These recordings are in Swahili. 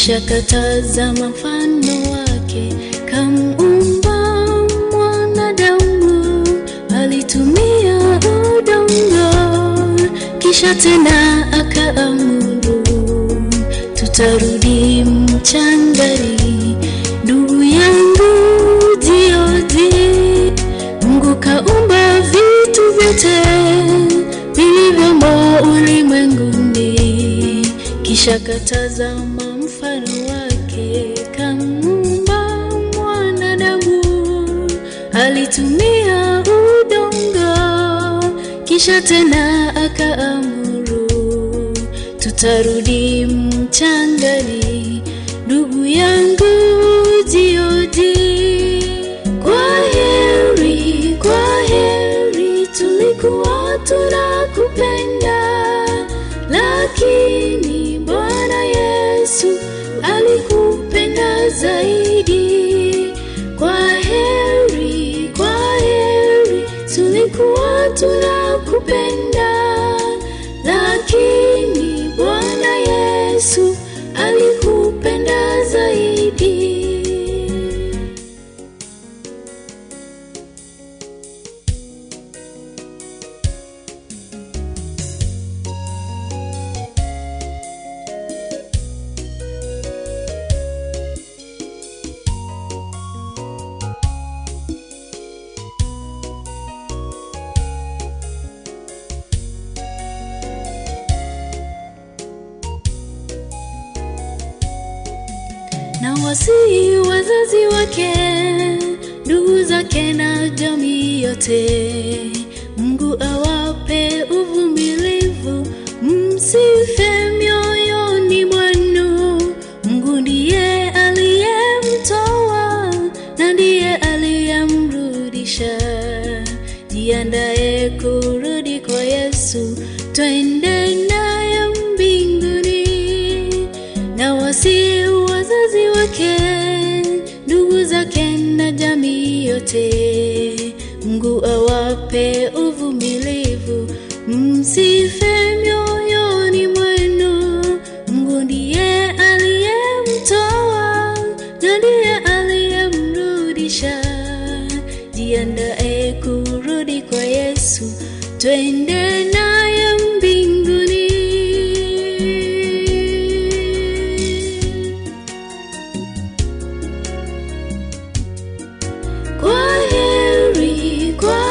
kisha katazama mfano wake, kamuumba mwanadamu, alitumia udongo, kisha tena akaamuru tutarudi mchangani. Ndugu yangu jioji, Mungu kaumba vitu vyote vilivyomo ulimwenguni, kisha katazama mfano wake, kamuumba mwanadamu, alitumia udongo, kisha tena akaamuru tutarudi mchangani. Ndugu yangu jioji, kwa heri, tulikuwa tunakupenda, lakini Bwana Yesu alikupenda zaidi. Kwa heri, tulikuwa tunakupenda, lakini Bwana Yesu alikupenda zaidi. Na wasihi wazazi wake, ndugu zake na jamii yote, Mungu awape uvumilivu, msife mioyoni mwenu. Mungu ndiye aliyemtoa na ndiye aliyemrudisha. Jiandae kurudi kwa Yesu, twende naye mbinguni. Na wasihi wazazi wake, ndugu zake na jamii yote, Mungu awape uvumilivu, msife mioyoni mwenu. Mungu ndiye aliyemtoa na ndiye aliyemrudisha. Jiandae kurudi kwa Yesu, twende naye mbinguni. Kwa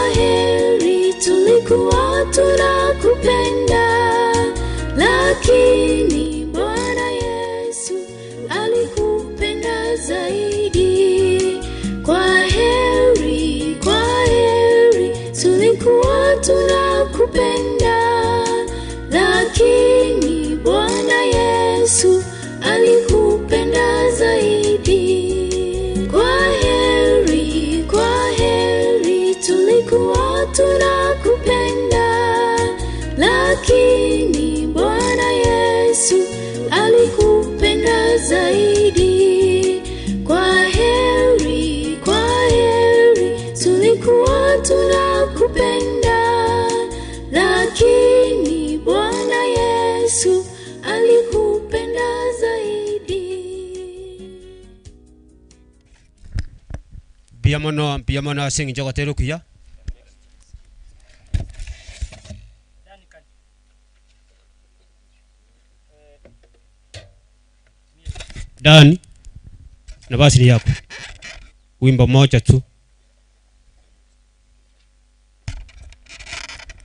heri, tulikuwa tunakupenda, lakini Bwana Yesu alikupenda zaidi. Kwa heri, tulikuwa tunakupenda, lakini Bwana Yesu alikupenda zaidi. Kwa heri, tulikuwa tunakupenda, lakini Bwana Yesu alikupenda zaidi. Kwa heri, tulikuwa tunakupenda, lakini Bwana Yesu alikupenda zaidi. Biamono sing jogotero kuya. Dani, nafasi ni yako. Wimbo moja tu.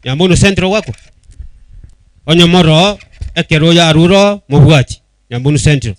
Nyambunu centro wako. Onyo moro ekero ya aruro mubwati. Nyambunu centro.